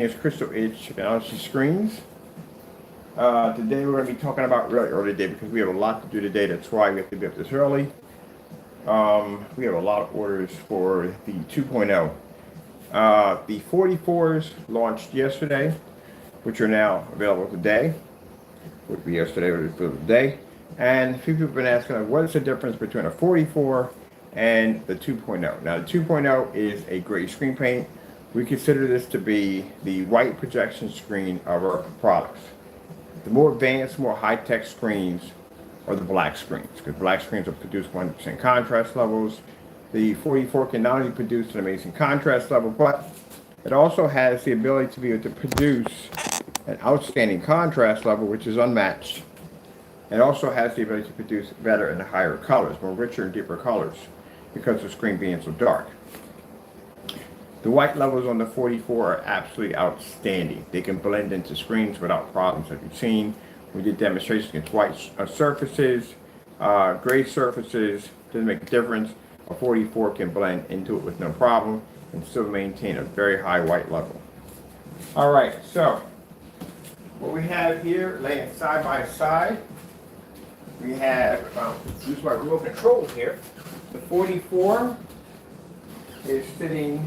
It's Crystal Edge Technology Screens. Today we're going to be talking about really early today because we have a lot to do today. That's why we have to be up this early. We have a lot of orders for the 2.0. The 44s launched yesterday, which are now available today. Would be yesterday, but it's for today. And a few people have been asking, what is the difference between a 44 and the 2.0? Now, the 2.0 is a gray screen paint. We consider this to be the white projection screen of our products. The more advanced, more high-tech screens are the black screens, because black screens will produce 100% contrast levels. The 44 can not only produce an amazing contrast level, but it also has the ability to be able to produce an outstanding contrast level, which is unmatched. It also has the ability to produce better and higher colors, more richer and deeper colors, because the screen being so dark. The white levels on the 44 are absolutely outstanding. They can blend into screens without problems, like you've seen. We did demonstrations against white surfaces, gray surfaces, doesn't make a difference. A 44 can blend into it with no problem and still maintain a very high white level. All right, so what we have here laying side by side, we have, use my remote control here. The 44 is sitting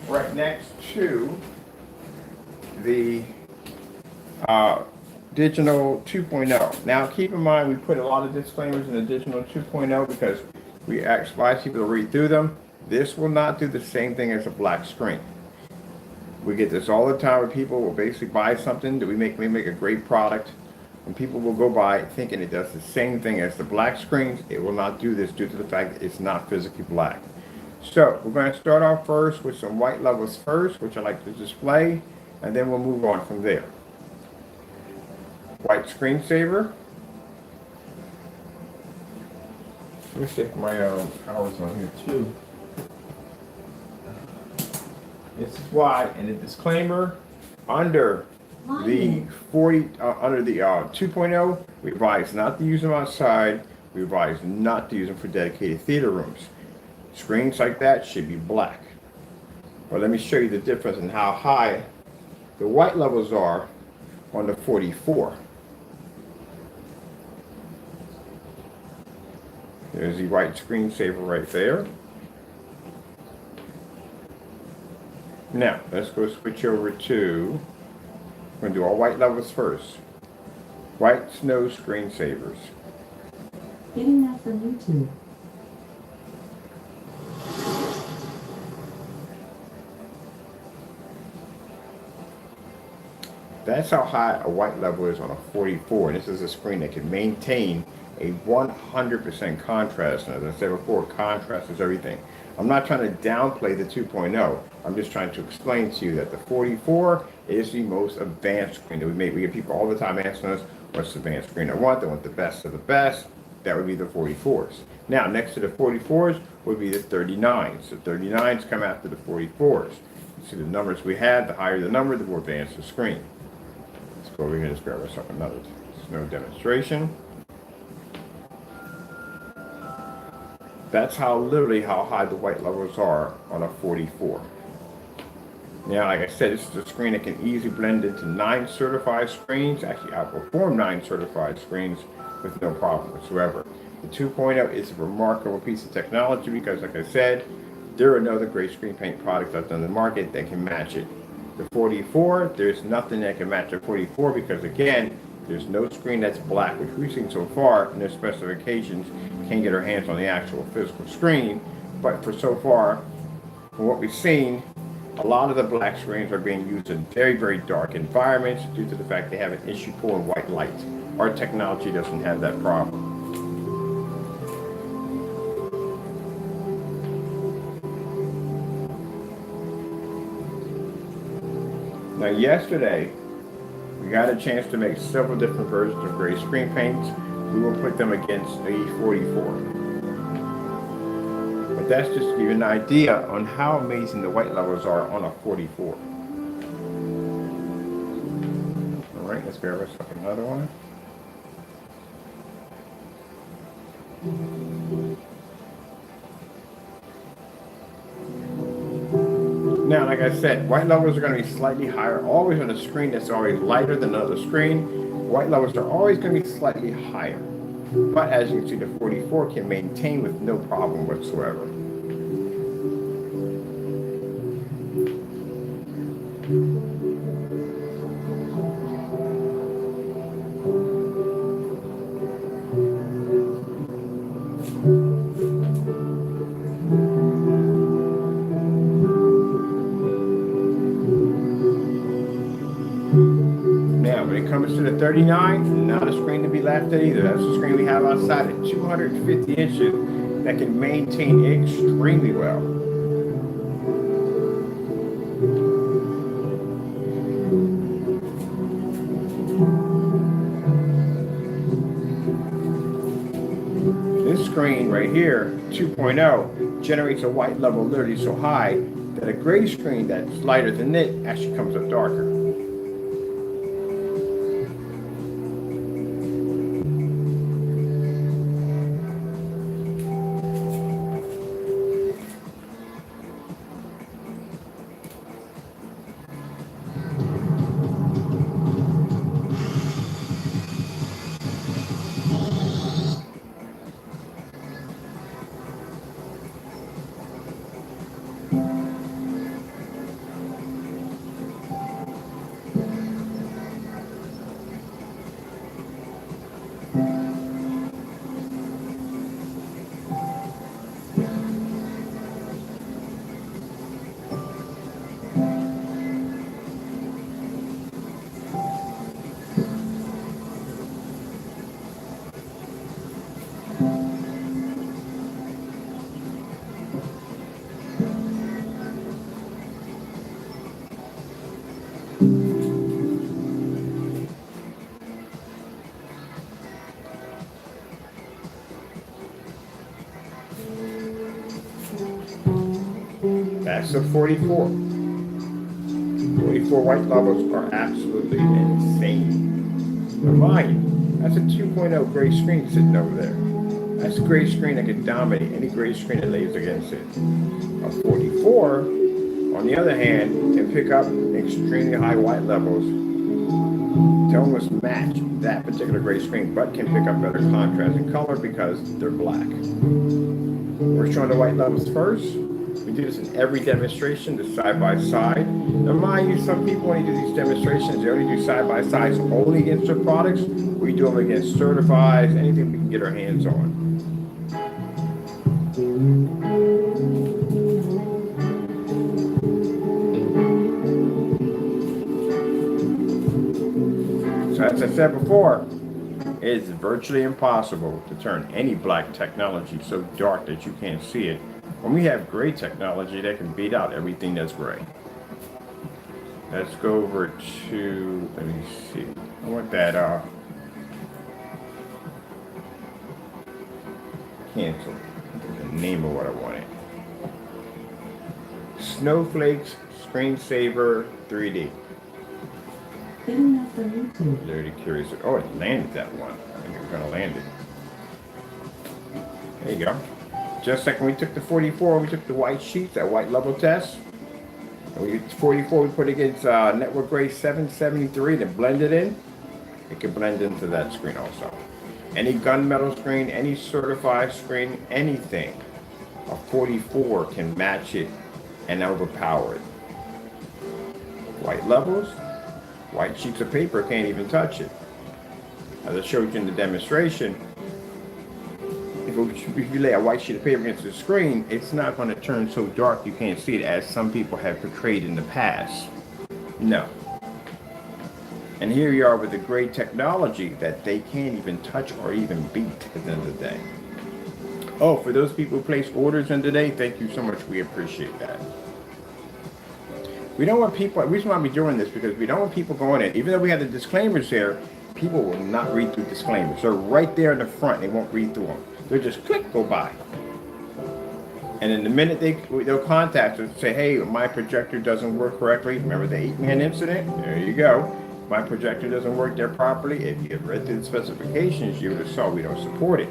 right next to the Digital 2.0. Now keep in mind we put a lot of disclaimers in the Digital 2.0 because we advise people to read through them. This will not do the same thing as a black screen. We get this all the time where people will basically buy something that we make a great product, and people will go by thinking it does the same thing as the black screens. It will not do this due to the fact that it's not physically black. So we're going to start off first with some white levels first, which I like to display, and then we'll move on from there. White screensaver. Let me stick my powers on here too. This is why, and a disclaimer, under the 2.0, we advise not to use them outside. We advise not to use them for dedicated theater rooms. Screens like that should be black. Well, let me show you the difference in how high the white levels are on the 44. There's the white screensaver right there. Now, let's go switch over to, we're going to do all white levels first. White snow screensavers. Getting that from YouTube. That's how high a white level is on a 44. And this is a screen that can maintain a 100% contrast. And as I said before, contrast is everything. I'm not trying to downplay the 2.0. I'm just trying to explain to you that the 44 is the most advanced screen that we make. We get people all the time asking us, what's the advanced screen I want? They want the best of the best. That would be the 44s. Now, next to the 44s would be the 39s. The 39s come after the 44s. You see the numbers we have, the higher the number, the more advanced the screen. Let's go over here and just grab ourselves another snow demonstration. That's literally how high the white levels are on a 44. Now, like I said, this is a screen that can easily blend into 9 certified screens, actually outperform 9 certified screens with no problem whatsoever. The 2.0 is a remarkable piece of technology because, like I said, there are no other great screen paint products out there in the market that can match it. The 44, there's nothing that can match the 44 because, again, there's no screen that's black, which we've seen so far in their specifications. Can't get our hands on the actual physical screen, but for so far, from what we've seen, a lot of the black screens are being used in very, very dark environments due to the fact they have an issue pulling white light. Our technology doesn't have that problem. Now, yesterday, we got a chance to make several different versions of gray screen paints. We will put them against a 44. But that's just to give you an idea on how amazing the white levels are on a 44. All right, let's grab ourselves another one. Now, like I said, white levels are going to be slightly higher, always on a screen that's always lighter than another screen. White levels are always going to be slightly higher. But as you can see, the 44 can maintain with no problem whatsoever. Now, when it comes to the 39, not a screen to be laughed at either. That's the screen we have outside at 250 inches that can maintain extremely well. This screen right here, 2.0, generates a white level literally so high that a gray screen that's lighter than it actually comes up darker. That's a 44. 44 white levels are absolutely insane. Now mind, that's a 2.0 gray screen sitting over there. That's a gray screen that can dominate any gray screen that lays against it. A 44, on the other hand, can pick up extremely high white levels to almost match that particular gray screen, but can pick up better contrast and color because they're black. We're showing the white levels first. We do this in every demonstration, the side-by-side. Now mind you, some people when they do these demonstrations, they only do side-by-sides only against their products. We do them against certifieds, anything we can get our hands on. So as I said before, it is virtually impossible to turn any black technology so dark that you can't see it, when we have gray technology that can beat out everything that's gray. Let's go over to, let me see, I want that cancel, the name of what I wanted. Snowflakes Screensaver 3D. Getting up for YouTube. Very curious. Oh, it landed that one. I think we're gonna land it. There you go. Just like when we took the 44, we took the white sheets, that white level test. And we 44, we put it against Network Gray 773 to blend it in. It can blend into that screen also. Any gunmetal screen, any certified screen, anything, a 44 can match it and overpower it. White levels, white sheets of paper can't even touch it. As I showed you in the demonstration, if you lay a white sheet of paper against the screen, it's not going to turn so dark you can't see it as some people have portrayed in the past. No. And here you are with the great technology that they can't even touch or even beat at the end of the day. Oh, for those people who place orders in today, thank you so much. We appreciate that. We don't want people, the reason why we're doing this, because we don't want people going in, even though we have the disclaimers here, people will not read through disclaimers. They're right there in the front, they won't read through them. They'll just click, go by. And in the minute they'll contact us and say, hey, my projector doesn't work correctly. Remember the 8-man incident? There you go. My projector doesn't work there properly. If you had read through the specifications, you would have saw we don't support it.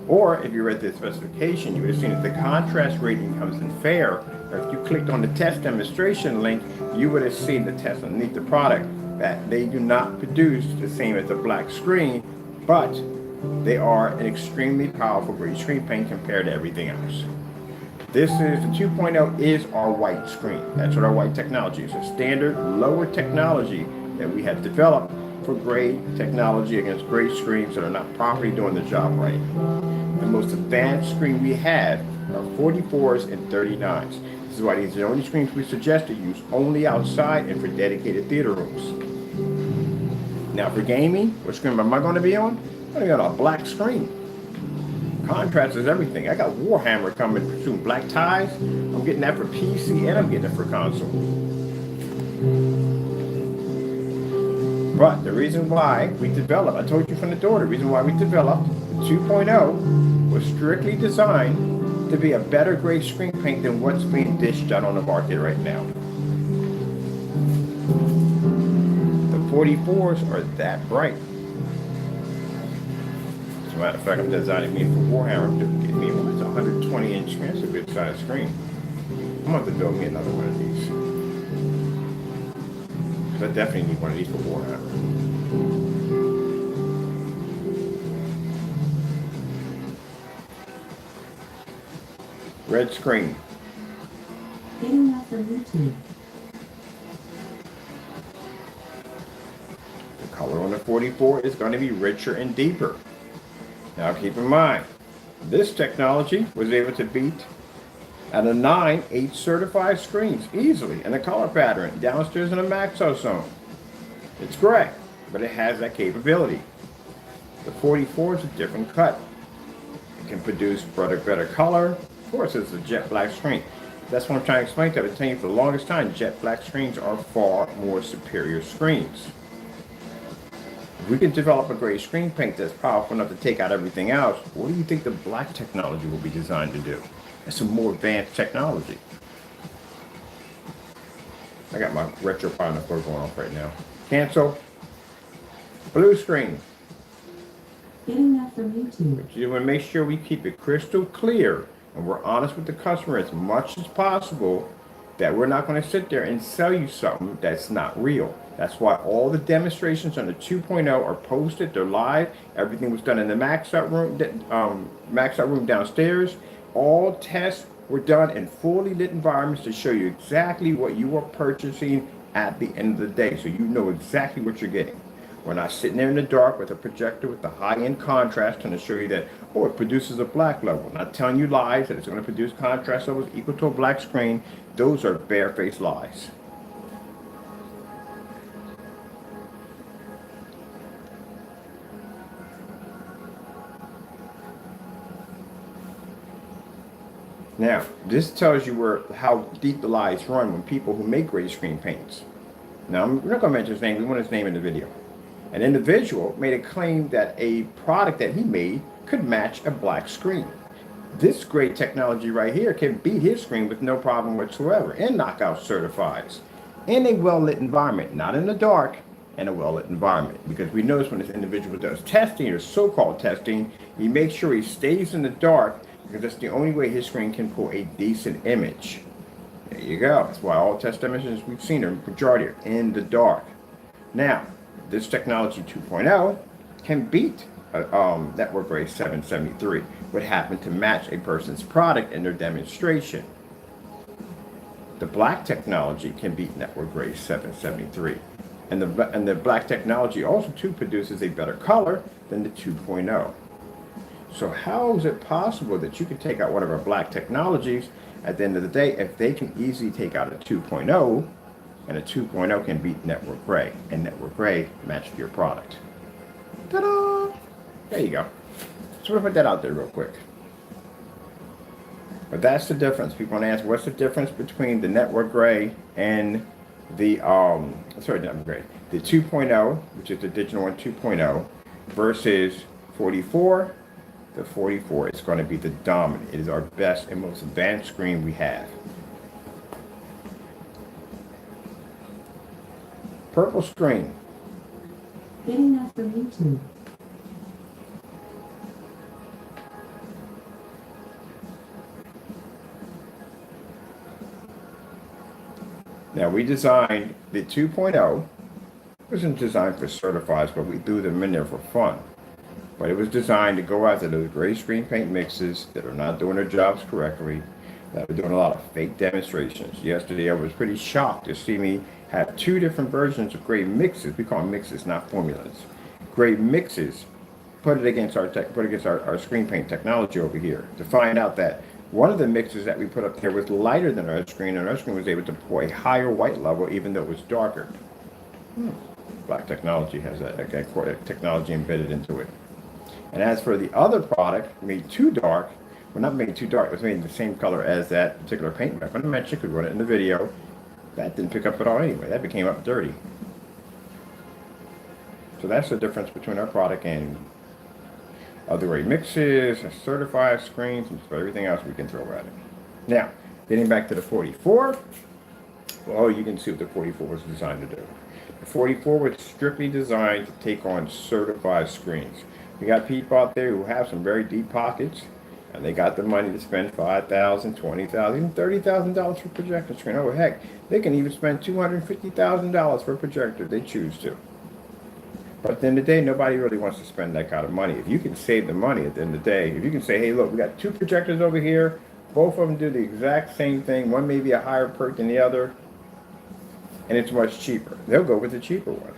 Or if you read the specification, you would have seen that the contrast rating comes in fair. Or if you clicked on the test demonstration link, you would have seen the test underneath the product that they do not produce the same as a black screen, but they are an extremely powerful gray screen paint compared to everything else. This is the 2.0 is our white screen. That's what our white technology is. A standard lower technology that we have developed for gray technology against gray screens that are not properly doing the job right. The most advanced screen we have are 44s and 39s. This is why these are the only screens we suggest to use only outside and for dedicated theater rooms. Now for gaming, what screen am I going to be on? I'm going to be on a black screen. Contrast is everything. I got Warhammer coming soon. Black ties. I'm getting that for PC and I'm getting it for console. But the reason why we developed, I told you from the door, the reason why we developed 2.0 was strictly designed to be a better gray screen paint than what's being dished out on the market right now. The 44s are that bright. As a matter of fact, I'm designing me for Warhammer to get me one. It's a 120-inch screen. That's a good size screen. I'm going to have to build me another one of these. I definitely need one of these for Warhammer. Red screen. Getting off the YouTube. The color on the 44 is going to be richer and deeper. Now keep in mind, this technology was able to beat out of 9 8 certified screens easily in the color pattern downstairs in the maxo zone. It's gray, but it has that capability. The 44 is a different cut. It can produce better color. Of course, it's a jet black screen. That's what I'm trying to explain to you. I've been telling you for the longest time, jet black screens are far more superior screens. If we can develop a gray screen paint that's powerful enough to take out everything else, what do you think the black technology will be designed to do? It's some more advanced technology. I got my retro pie on the floor going off right now. Cancel. Blue screen. Getting that from YouTube. But you want to make sure we keep it crystal clear and we're honest with the customer as much as possible that we're not going to sit there and sell you something that's not real. That's why all the demonstrations on the 2.0 are posted. They're live. Everything was done in the max out room downstairs. All tests were done in fully lit environments to show you exactly what you are purchasing at the end of the day, so you know exactly what you're getting. We're not sitting there in the dark with a projector with the high-end contrast trying to show you that, oh, it produces a black level. I'm not telling you lies that it's going to produce contrast levels equal to a black screen. Those are barefaced lies. Now, this tells you how deep the lies run when people who make gray screen paints. Now, we're not going to mention his name. We want his name in the video. An individual made a claim that a product that he made could match a black screen. This great technology right here can beat his screen with no problem whatsoever and knock out certifies in a well-lit environment, not in the dark, in a well-lit environment. Because we notice when this individual does testing or so-called testing, he makes sure he stays in the dark because that's the only way his screen can pull a decent image. There you go. That's why all test images we've seen are majority are in the dark. Now, this technology 2.0 can beat Network Gray 773. What happened to match a person's product in their demonstration. The black technology can beat Network Gray 773. And the black technology also too produces a better color than the 2.0. So how is it possible that you can take out one of our black technologies at the end of the day if they can easily take out a 2.0 and a 2.0 can beat Network Gray and Network Gray match your product? Ta-da! There you go. So we'll put that out there real quick. But that's the difference. People want to ask, what's the difference between the Network Gray and the Network Gray, the 2.0, which is the digital one 2.0, versus 44. The 44 is going to be the dominant. It is our best and most advanced screen we have. Purple screen. Getting that from YouTube. Now we designed the 2.0. It wasn't designed for certifieds, but we threw them in there for fun. But it was designed to go after those gray screen paint mixes that are not doing their jobs correctly, that are doing a lot of fake demonstrations. Yesterday I was pretty shocked to see me have two different versions of gray mixes. We call them mixes, not formulas. Gray mixes. Put against our screen paint technology over here to find out that one of the mixes that we put up there was lighter than our screen, and our screen was able to pour a higher white level even though it was darker. Black technology has that technology embedded into it. And as for the other product, made too dark, well, not made too dark, it was made the same color as that particular paint map. I mentioned you could run it in the video. That didn't pick up at all anyway. That became up dirty. So that's the difference between our product and other gray mixes, certified screens, and everything else we can throw at it. Now, getting back to the 44, well, you can see what the 44 was designed to do. The 44 was strictly designed to take on certified screens. You got people out there who have some very deep pockets, and they got the money to spend $5,000, $20,000, even $30,000 for a projector screen. Oh, heck, they can even spend $250,000 for a projector if they choose to. But at the end of the day, nobody really wants to spend that kind of money. If you can save the money at the end of the day, if you can say, hey, look, we got two projectors over here, both of them do the exact same thing, one may be a higher perk than the other, and it's much cheaper. They'll go with the cheaper one.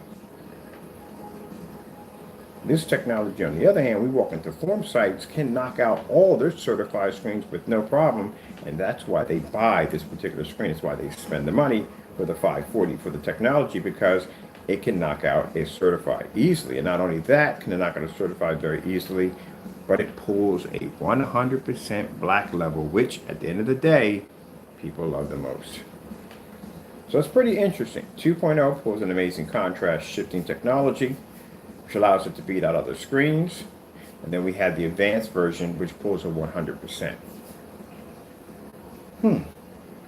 This technology, on the other hand, we walk into form sites, can knock out all their certified screens with no problem, and that's why they buy this particular screen. It's why they spend the money for the $540 for the technology, because it can knock out a certified easily. And not only that, can it knock out a certified very easily, but it pulls a 100% black level, which at the end of the day, people love the most. So it's pretty interesting. 2.0 pulls an amazing contrast shifting technology, which allows it to beat out other screens. And then we have the advanced version, which pulls a 100%.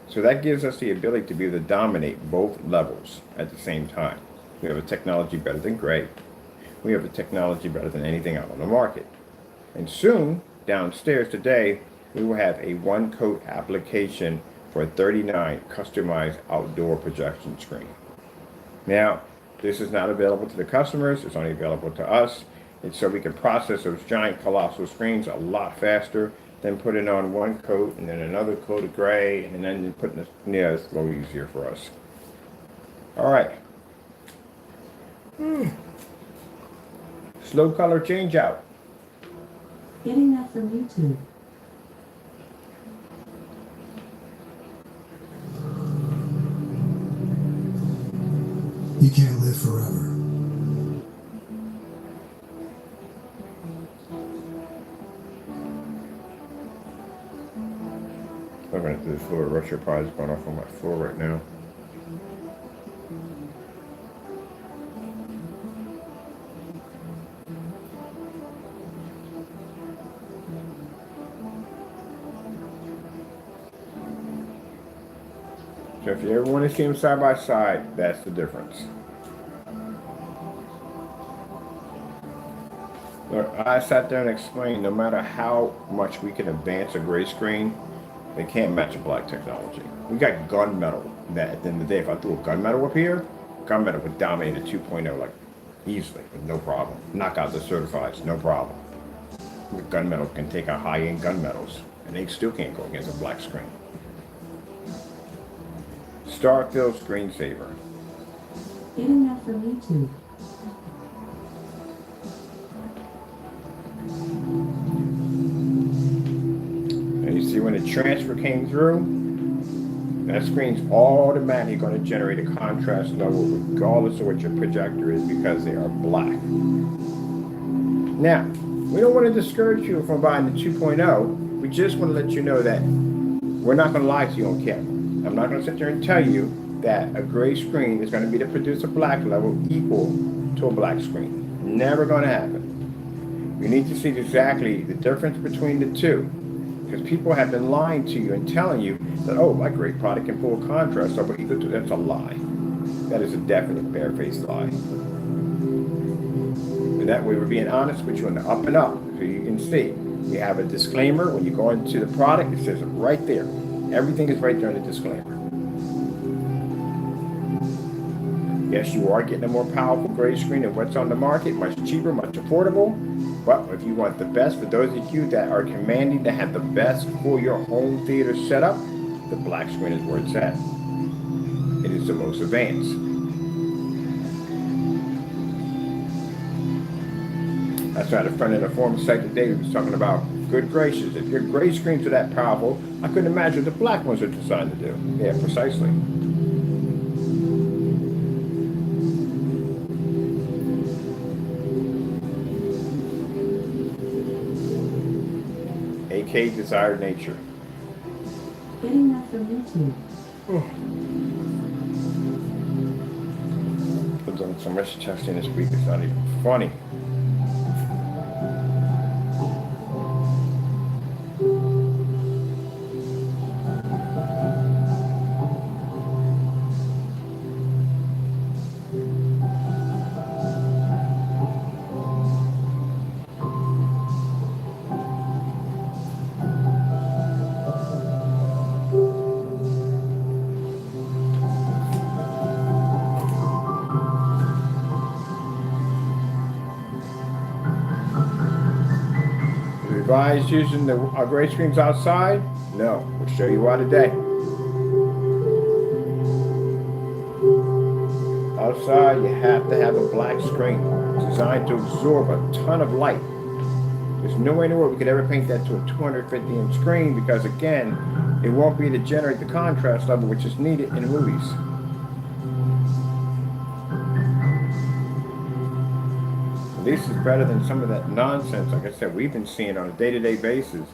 So that gives us the ability to be able to dominate both levels at the same time. We have a technology better than gray. We have a technology better than anything out on the market. And soon, downstairs today, we will have a one-coat application for a 39 customized outdoor projection screen. Now, this is not available to the customers. It's only available to us. And so we can process those giant, colossal screens a lot faster than putting on one coat and then another coat of gray and then putting it, yeah, it's a little easier for us. All right. Slow color change out. Getting that from YouTube. You can't live forever. I'm going to do the floor. Russia Pie is going off on my floor right now. So if you ever want to see them side by side, that's the difference. Look, I sat there and explained no matter how much we can advance a gray screen, they can't match a black technology. We got gunmetal that at the end of the day, if I threw a gunmetal up here, gunmetal would dominate a 2.0 like easily with no problem. Knock out the certifieds, no problem. The gunmetal can take out high-end gunmetals and they still can't go against a black screen. Starfield screensaver. Getting that from YouTube. And you see when the transfer came through, that screen's automatically going to generate a contrast level regardless of what your projector is because they are black. Now, we don't want to discourage you from buying the 2.0. We just want to let you know that we're not going to lie to you on camera. I'm not going to sit there and tell you that a gray screen is going to be to produce a black level equal to a black screen. Never going to happen. You need to see exactly the difference between the two. Because people have been lying to you and telling you that, oh, my gray product can pull a contrast over equal to, that's a lie. That is a definite barefaced lie. And that way we're being honest with you on the up and up. So you can see, you have a disclaimer. When you go into the product, it says it right there. Everything is right there in the disclaimer. Yes, you are getting a more powerful gray screen than what's on the market, much cheaper, much affordable. But if you want the best, for those of you that are commanding to have the best for your home theater setup, the black screen is where it's at. It is the most advanced. That's why the front of the form site today was talking about, good gracious, if your gray screens are that powerful, I couldn't imagine what the black ones are designed to do. Yeah, precisely. AK desired nature. Getting that from YouTube. Been doing so much testing this week, it's not even funny. Advise using the gray screens outside? No, we'll show you why today. Outside, you have to have a black screen designed to absorb a ton of light. There's no way in the world we could ever paint that to a 250-inch screen because, again, it won't be to generate the contrast level which is needed in movies. This is better than some of that nonsense, like I said, we've been seeing on a day-to-day basis.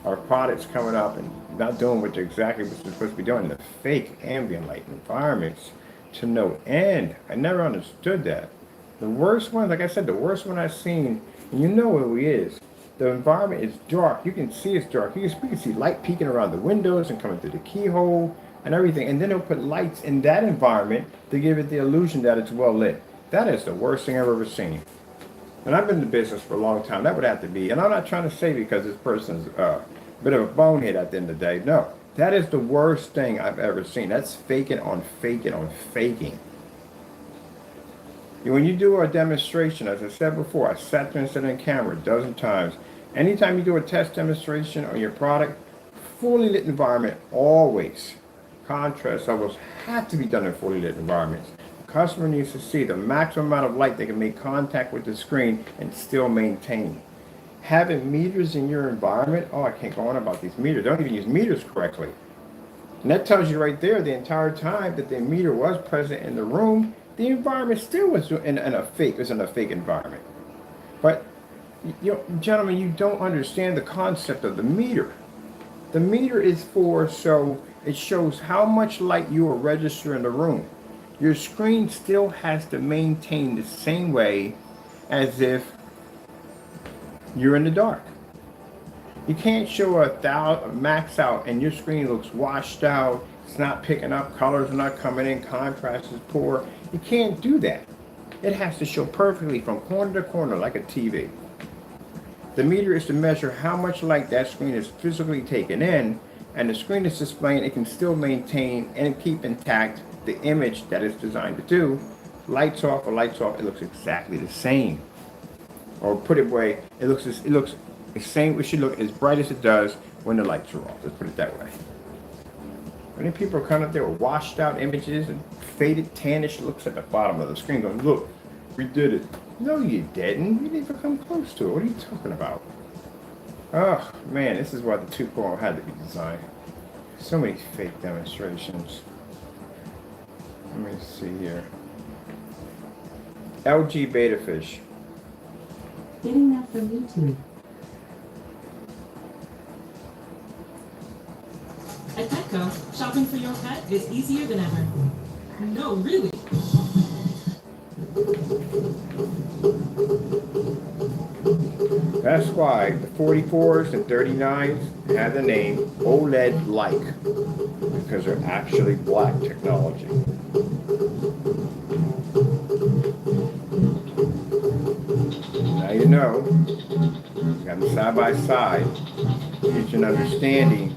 Our products coming up and not doing what they're exactly what they're supposed to be doing. The fake ambient light environments to no end. I never understood that. The worst one, like I said, the worst one I've seen, and you know who he is. The environment is dark. You can see it's dark. We can see light peeking around the windows and coming through the keyhole and everything. And then they'll put lights in that environment to give it the illusion that it's well lit. That is the worst thing I've ever seen. And I've been in the business for a long time. That would have to be, and I'm not trying to say because this person's a bit of a bonehead at the end of the day. No, that is the worst thing I've ever seen. That's faking on faking on faking. When you do a demonstration, as I said before, I sat there and said on camera a dozen times. Anytime you do a test demonstration on your product, fully lit environment, always. Contrast levels have to be done in fully lit environments. Customer needs to see the maximum amount of light they can make contact with the screen and still maintain. Having meters in your environment, oh, I can't go on about these meters. They don't even use meters correctly. And that tells you right there the entire time that the meter was present in the room, the environment still was in a fake environment. But, gentlemen, you don't understand the concept of the meter. The meter is so it shows how much light you will register in the room. Your screen still has to maintain the same way as if you're in the dark. You can't show a max out and your screen looks washed out. It's not picking up, colors are not coming in, contrast is poor. You can't do that. It has to show perfectly from corner to corner like a TV. The meter is to measure how much light that screen is physically taking in, and the screen is displaying it can still maintain and keep intact the image that it's designed to do. Lights off or lights off, it looks exactly the same. Or put it away, it looks the same. It should look as bright as it does when the lights are off. Let's put it that way. Many people are coming up there with washed out images and faded tannish looks at the bottom of the screen going, look, we did it. No, you didn't. You didn't even come close to it. What are you talking about? Oh, man, this is why the 2.0 had to be designed. So many fake demonstrations. Let me see here. LG Beta Fish. Getting that from YouTube. At Petco, shopping for your pet is easier than ever. No, really. That's why the 44s and 39s have the name OLED-like, because they're actually black technology. Now you know, you got them side by side, get you an understanding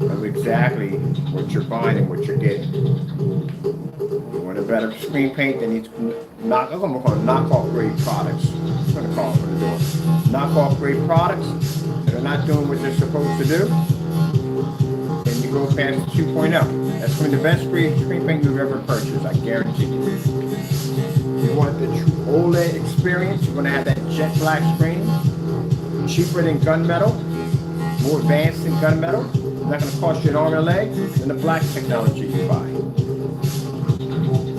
of exactly what you're buying and what you're getting. You want to better screen paint. They need to knock. I'm gonna call it knockoff grade products. I'm gonna call it what they're doing. Knockoff grade products that are not doing what they're supposed to do. And you go past 2.0. That's going to be the best screen paint you've ever purchased. I guarantee you. You want the true OLED experience. You're going to have that jet black screen, cheaper than gunmetal, more advanced than gunmetal. Not going to cost you an arm and a leg than the black technology you buy.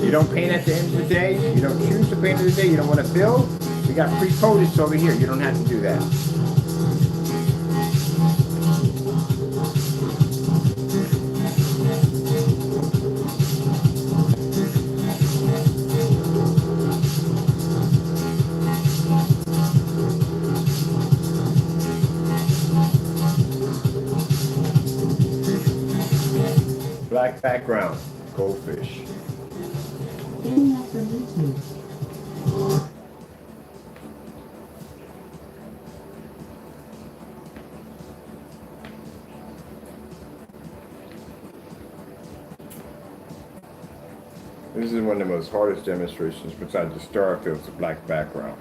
You don't paint at the end of the day. You don't choose to paint at the day. You don't want to build. We got pre-coated over here. You don't have to do that. Black background, goldfish. Getting that from YouTube. This is one of the most hardest demonstrations besides the star fields, the black background.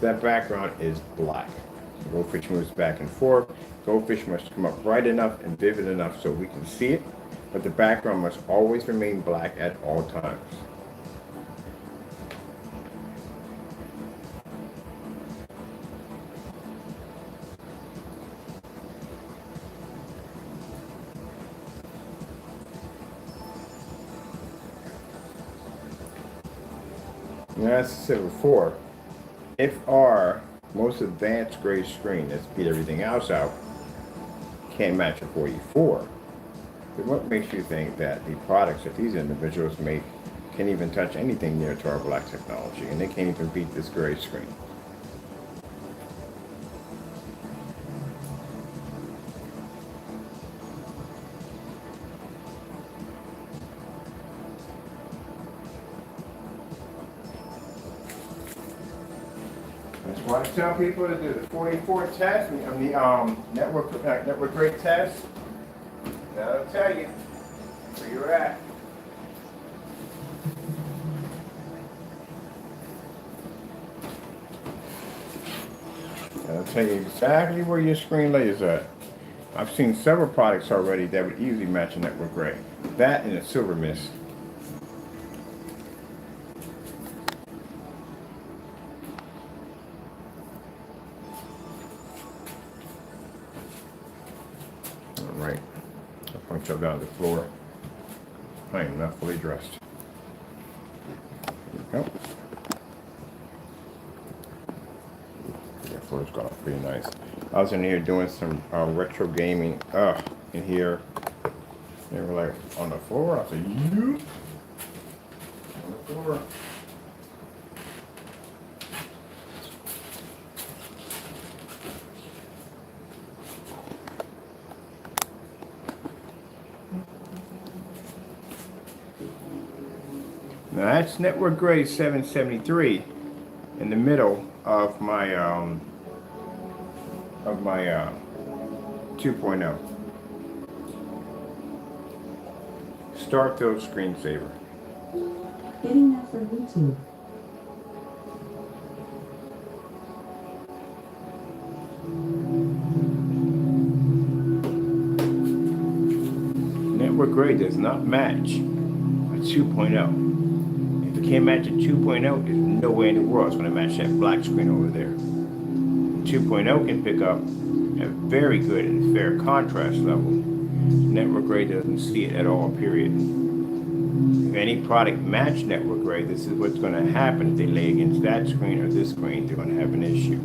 That background is black. The goldfish moves back and forth. Goldfish must come up bright enough and vivid enough so we can see it, but the background must always remain black at all times. Now, as I said before, if our most advanced grade screen that's beat everything else out can't match a 44, then what makes you think that the products that these individuals make can't even touch anything near to our black technology, and they can't even beat this gray screen? That's why I tell people to do the 44 test, the network grade test. That'll tell you where you're at. That'll tell you exactly where your screen lays at. I've seen several products already that would easily match a network grade. That and a silver mist. Right. I'll punch up down to the floor. I am not fully dressed. There we go. That floor's got off pretty nice. I was in here doing some retro gaming in here. They were like on the floor. I said, you on the floor. Now that's network grade 773 in the middle of my 2.0 Starfield screensaver. Getting that from YouTube. Network grade does not match a 2.0. If it can't match a 2.0, there's no way in the world it's going to match that black screen over there. 2.0 can pick up a very good and fair contrast level. Network grade doesn't see it at all, period. If any product match network grade, this is what's going to happen. If they lay against that screen or this screen, they're going to have an issue.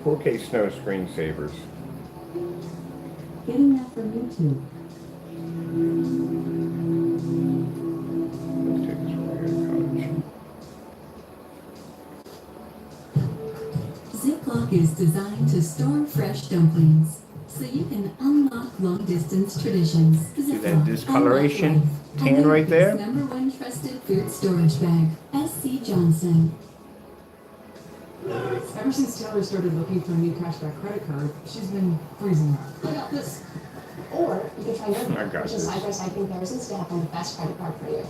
4K Snow screensavers. Getting that from YouTube. Let's take this from here to college. Ziploc is designed to store fresh dumplings, so you can unlock long-distance traditions. See that discoloration tan right there? #1 trusted food storage bag, SC Johnson. Ever since Taylor started looking for a new cashback credit card, she's been freezing up. I got this. Or you could try Nervo, I got which this. is side-by-side comparisons to have the best credit card for you.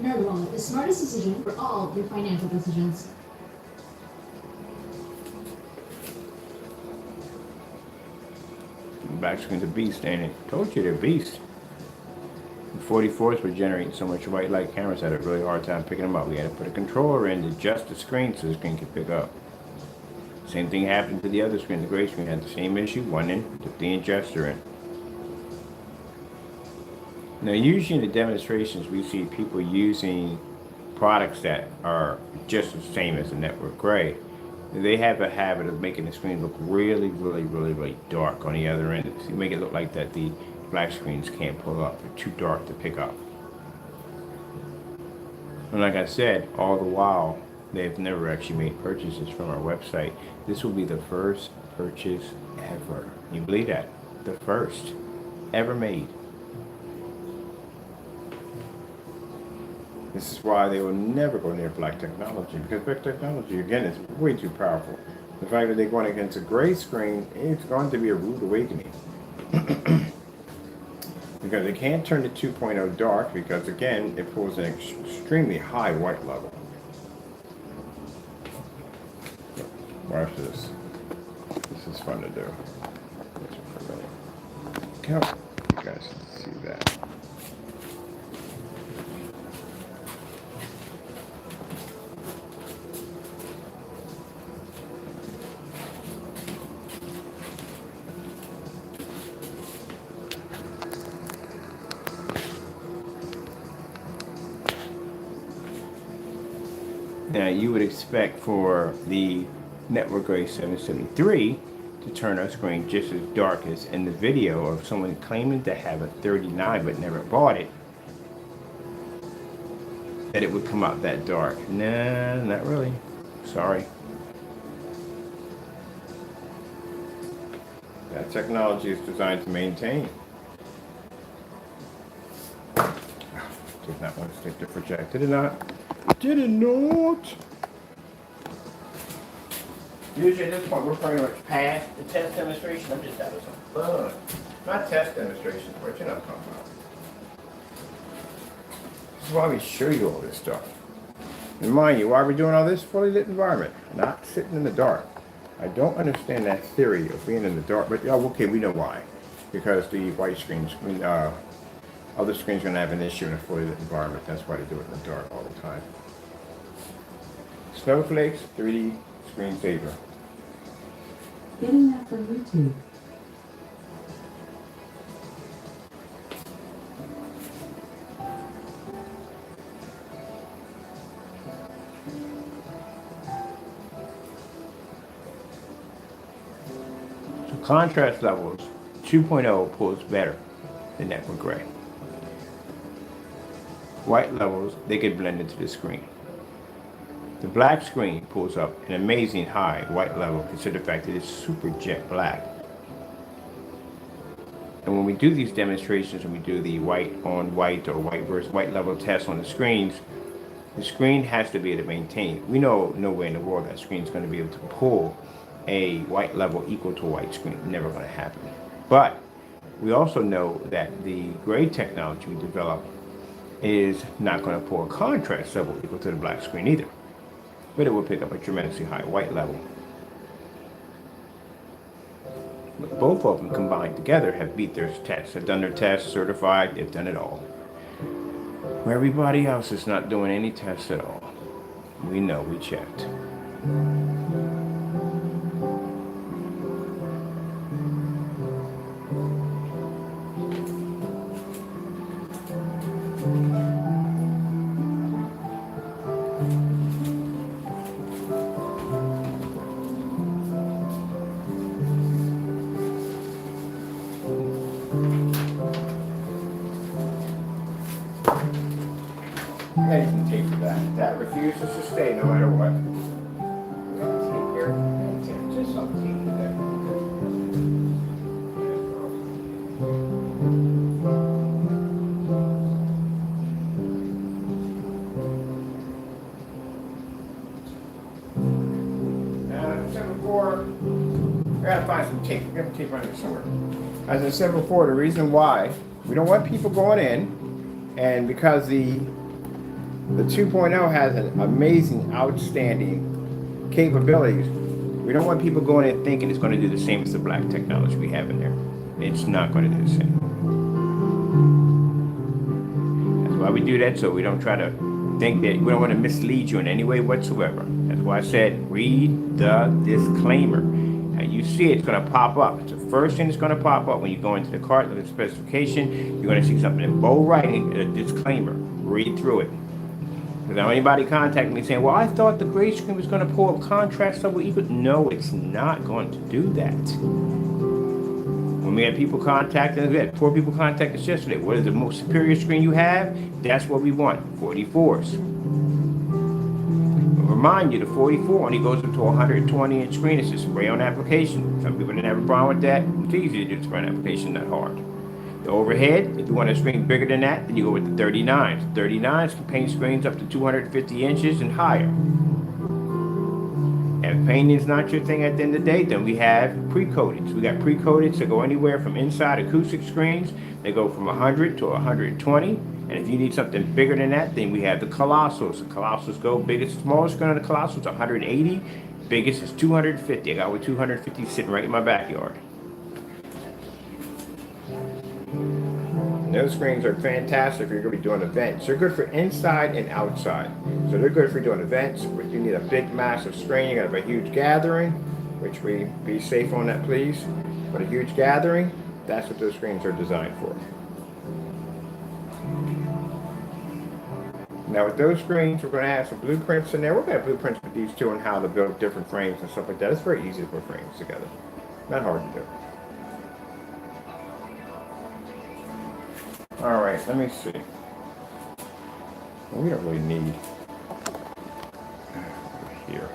Nervo, the smartest decision for all your financial decisions. Back screen's a beast, ain't it? Told you they're beast. The 44s were generating so much white light, cameras had a really hard time picking them up. We had to put a controller in to adjust the screen so the screen could pick up. Same thing happened to the other screen. The gray screen had the same issue. One in, took the adjuster in. Now, usually in the demonstrations, we see people using products that are just the same as the network gray. They have a habit of making the screen look really dark on the other end. So you make it look like that the black screens can't pull up. They're too dark to pick up. And like I said, all the while, they've never actually made purchases from our website. This will be the first purchase ever. You believe that? The first ever made. This is why they will never go near black technology, because black technology, again, is way too powerful. The fact that they're going against a gray screen, it's going to be a rude awakening. Because they can't turn the 2.0 dark, because again, it pulls an extremely high white level. Watch this. This is fun to do. Count. You guys can see that. Now you would expect for the Network Gray 773 to turn our screen just as dark as in the video of someone claiming to have a 39 but never bought it, that it would come out that dark. Nah, not really. Sorry. That technology is designed to maintain. Did not want to stick the projector, did it not? Did it not? Usually at this point, we're pretty much past the test demonstration. I'm just having some fun. Not test demonstrations, but you know what I'm talking about. This is why we show you all this stuff. And mind you, why we're doing all this? Fully lit environment, not sitting in the dark. I don't understand that theory of being in the dark, but yeah, okay, we know why. Because the white screens, other screens are going to have an issue in a fully lit environment. That's why they do it in the dark all the time. Snowflakes, 3D screensaver. Getting that from YouTube. So contrast levels, 2.0 pulls better than Network Gray. White levels, they get blend into the screen. The black screen pulls up an amazing high white level, consider the fact that it's super jet black. And when we do these demonstrations, when we do the white on white or white versus white level test on the screen has to be able to maintain. We know nowhere in the world that screen is going to be able to pull a white level equal to a white screen. Never going to happen. But we also know that the gray technology we developed is not going to pull a contrast level equal to the black screen either. But it will pick up a tremendously high white level. But both of them combined together have beat their tests. Have done their tests, certified, they've done it all. Where everybody else is not doing any tests at all. We know, we checked. Tape for that. That refuses to stay no matter what. Tape here, and tape. We have tape on here somewhere. As I said before, the reason why we don't want people going in, and because the 2.0 has an amazing, outstanding capabilities, we don't want people going in thinking it's going to do the same as the black technology we have in there. It's not going to do the same. That's why we do that, so we don't try to think that we don't want to mislead you in any way whatsoever. That's why I said read the disclaimer. And you see it's going to pop up. It's the first thing that's going to pop up when you go into the cart with the specification. You're going to see something in bold writing, a disclaimer. Read through it. Because now anybody contact me saying, well, I thought the gray screen was going to pull up contrast level equal. No, it's not going to do that. When we had people contact us, we had 4 people contact us yesterday. What is the most superior screen you have? That's what we want, 44s. I'll remind you, the 44 only goes up to a 120-inch screen. It's a spray-on application. Some people didn't have a problem with that. It's easy to do the spray-on application, not hard. The overhead, if you want a screen bigger than that, then you go with the 39s. 39s can paint screens up to 250 inches and higher. If painting is not your thing at the end of the day, then we have pre-coatings. We got pre-coatings that go anywhere from inside acoustic screens. They go from 100 to 120. And if you need something bigger than that, then we have the Colossals. The Colossals go biggest, smallest screen on the Colossals is 180. Biggest is 250. I got with 250 sitting right in my backyard. Those screens are fantastic if you're going to be doing events. They're good for inside and outside. So they're good for doing events. If you need a big, massive screen, you got to have a huge gathering, which we be safe on that, please. But a huge gathering, that's what those screens are designed for. Now with those screens, we're going to have some blueprints in there. We're going to have blueprints for these two and how to build different frames and stuff like that. It's very easy to put frames together. Not hard to do. All right, let me see. We don't really need here.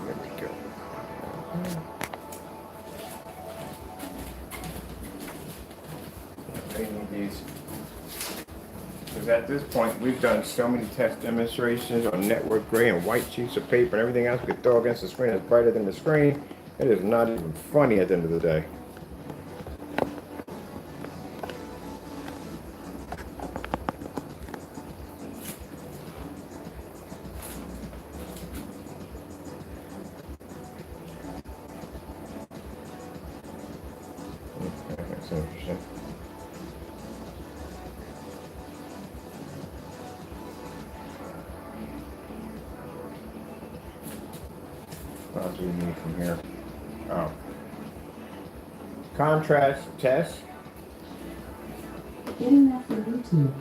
There we go. I need these because at this point we've done so many test demonstrations on network gray and white sheets of paper and everything else we could throw against the screen that's brighter than the screen. It is not even funny at the end of the day. That's interesting. What else do we need from here? Oh. Contrast test. Getting that from YouTube.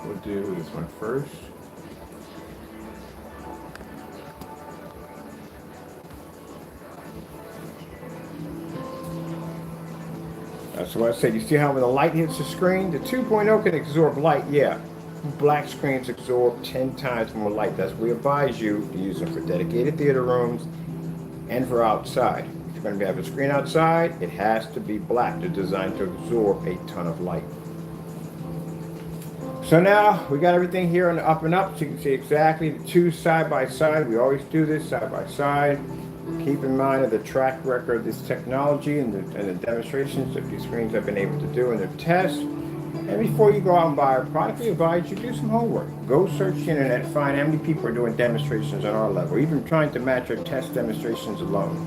We'll do this one first. So I said, you see how when the light hits the screen, the 2.0 can absorb light, yeah. Black screens absorb 10 times more light. That's why we advise you to use them for dedicated theater rooms and for outside. If you're going to have a screen outside, it has to be black. They're designed to absorb a ton of light. So now we got everything here on the up and up, so you can see exactly the two side by side. We always do this side by side. Keep in mind the track record of this technology and the demonstrations that these screens have been able to do in their tests. And before you go out and buy a product, we advise you do some homework. Go search the internet, find how many people are doing demonstrations on our level, even trying to match our test demonstrations alone.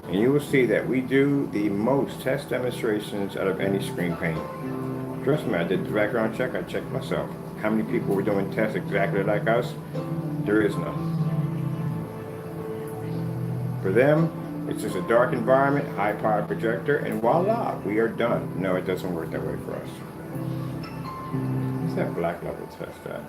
And you will see that we do the most test demonstrations out of any screen paint. Trust me, I did the background check, I checked myself. How many people were doing tests exactly like us? There is none. For them, it's just a dark environment, high power projector, and voila, we are done. No, it doesn't work that way for us. What's that black level test at?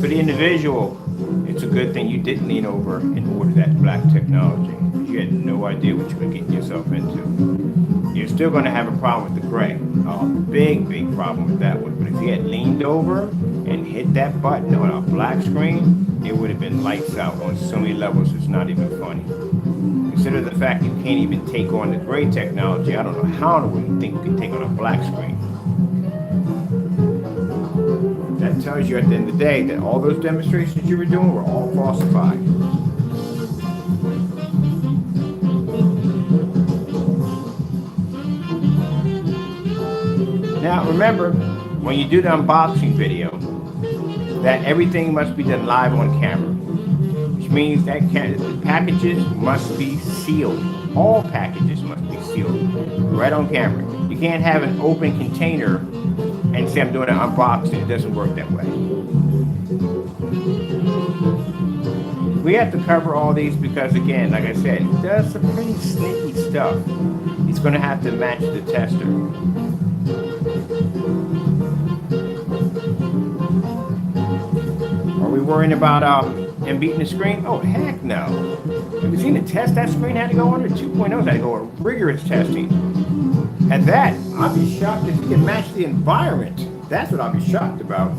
for the individual, it's a good thing you didn't lean over and order that black technology. You had no idea what you were getting yourself into. You're still going to have a problem with the gray. A big, big problem with that one. But if you had leaned over and hit that button on a black screen, it would have been lights out on so many levels, it's not even funny. Consider the fact you can't even take on the gray technology. I don't know how in the world you think you can take on a black screen. That tells you at the end of the day that all those demonstrations you were doing were all falsified. Now remember, when you do the unboxing video, that everything must be done live on camera, which means that the packages must be sealed. All packages must be sealed right on camera. You can't have an open container and say I'm doing an unboxing. It doesn't work that way. We have to cover all these because, again, like I said, he does some pretty sneaky stuff. He's going to have to match the tester. Are we worrying about him beating the screen? Oh, heck no. Have you seen the test that screen had to go under? 2.0 had to go rigorous testing. At that, I'd be shocked if he can match the environment. That's what I'd be shocked about.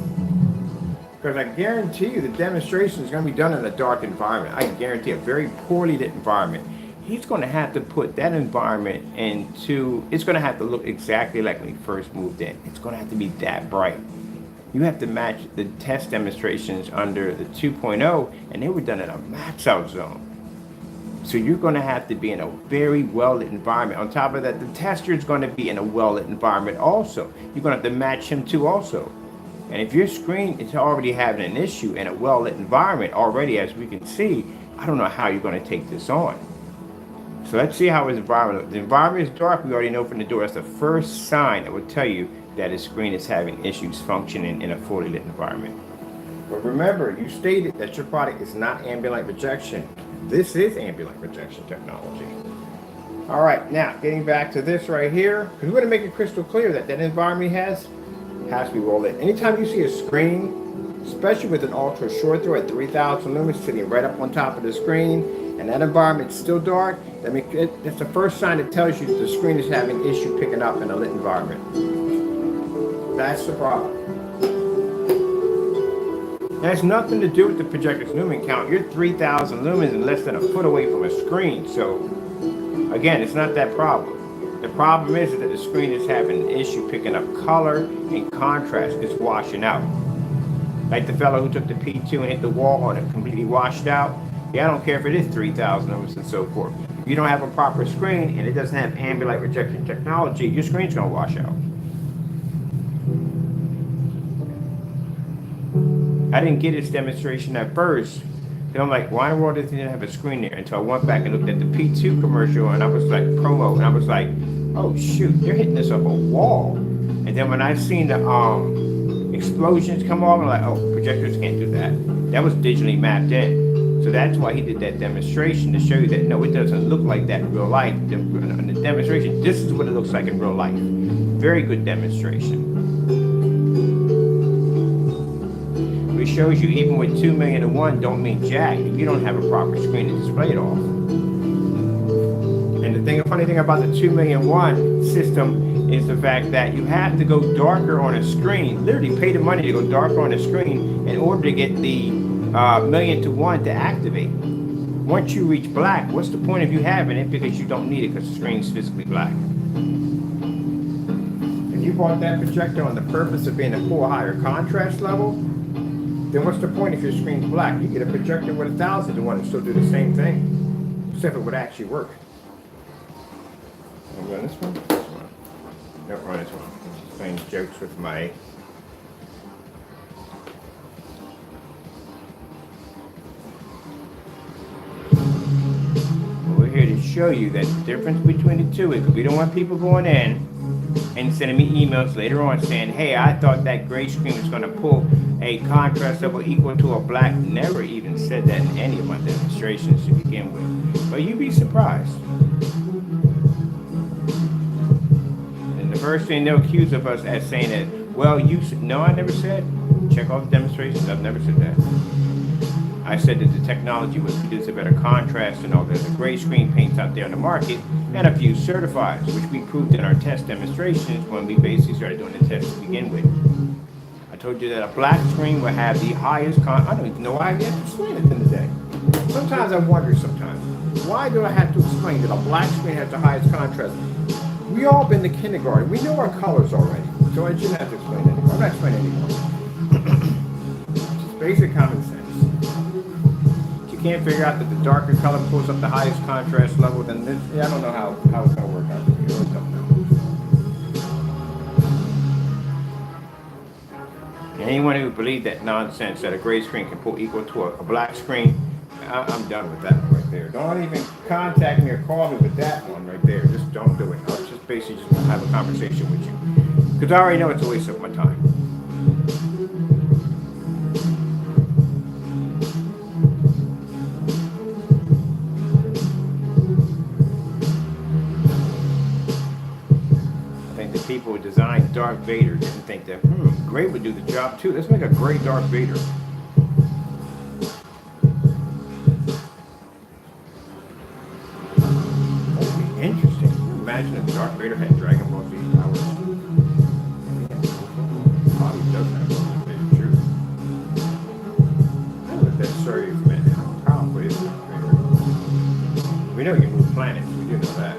Because I guarantee you the demonstration is going to be done in a dark environment. I guarantee a very poorly lit environment. He's going to have to put that environment into, it's going to have to look exactly like when he first moved in. It's going to have to be that bright. You have to match the test demonstrations under the 2.0, and they were done in a max out zone. So you're going to have to be in a very well-lit environment. On top of that, the tester is going to be in a well-lit environment also. You're going to have to match him too also. And if your screen is already having an issue in a well-lit environment already, as we can see, I don't know how you're going to take this on. So let's see how his environment looks. The environment is dark. We already know from the door. That's the first sign that would tell you that his screen is having issues functioning in a fully lit environment. But remember, you stated that your product is not ambient light projection. This is ambient light projection technology. All right, now getting back to this right here, because we want to make it crystal clear that that environment has to be well lit. Anytime you see a screen, especially with an ultra short throw at 3,000 lumens sitting right up on top of the screen, and that environment's still dark, that means it's the first sign that tells you the screen is having issue picking up in a lit environment. That's the problem. It has nothing to do with the projector's lumen count. You're 3,000 lumens and less than a foot away from a screen. So, again, it's not that problem. The problem is that the screen is having an issue picking up color and contrast. It's washing out. Like the fellow who took the P2 and hit the wall and it completely washed out. Yeah, I don't care if it is 3,000 lumens and so forth. If you don't have a proper screen and it doesn't have ambient light projection technology, your screen's going to wash out. I didn't get this demonstration at first. And I'm like, why in the world doesn't it have a screen there? Until I went back and looked at the P2 commercial and I was like, promo, and I was like, oh shoot, they're hitting this up a wall. And then when I seen the explosions come off, I'm like, oh, projectors can't do that. That was digitally mapped in. So that's why he did that demonstration, to show you that no, it doesn't look like that in real life. In the demonstration, this is what it looks like in real life. Very good demonstration. It shows you even with 2 million to 1 don't mean jack if you don't have a proper screen to display it off. And the funny thing about the 2 million 1 system is the fact that you have to go darker on a screen, literally pay the money to go darker on a screen in order to get the 1,000,000 to 1 to activate. Once you reach black, what's the point of you having it? Because you don't need it because the screen's physically black. If you bought that projector on the purpose of being a full higher contrast level, then what's the point if your screen's black? You get a projector with 1,000 to 1 and still do the same thing, except it would actually work. I'm run this one? This one. Don't run this one. I'm just playing jokes with my... We're here to show you that the difference between the two is we don't want people going in and sending me emails later on saying, hey, I thought that gray screen was going to pull a contrast level equal to a black. Never even said that in any of my demonstrations to begin with. But you'd be surprised. And the first thing they'll accuse of us as saying that, well, you said, no, I never said. Check check all the demonstrations. I've never said that. I said that the technology would produce a better contrast than all the other gray screen paints out there on the market, and a few certifieds, which we proved in our test demonstrations when we basically started doing the test to begin with. I told you that a black screen will have the highest I don't even know why I have to explain it in the day. Sometimes I wonder why do I have to explain that a black screen has the highest contrast? We all been to kindergarten. We know our colors already, so I shouldn't have to explain it anymore. I'm not explaining anymore. Just basic common sense. If you can't figure out that the darker color pulls up the highest contrast level, then this, I don't know how it's going to work out. I really don't know. Anyone who believes that nonsense that a gray screen can pull equal to a black screen, I'm done with that one right there. Don't even contact me or call me with that one right there. Just don't do it. I'll just basically just won't have a conversation with you. Because I already know it's a waste of my time. I think the people who designed Darth Vader didn't think that, gray would do the job too. Let's make a gray Darth Vader. Interesting. Imagine if Darth Vader had Dragon Ball Z powers. Probably does have Darth Vader, true. I don't know if that's sorry meant how powerful is Darth Vader. We know you move planets, we do know that.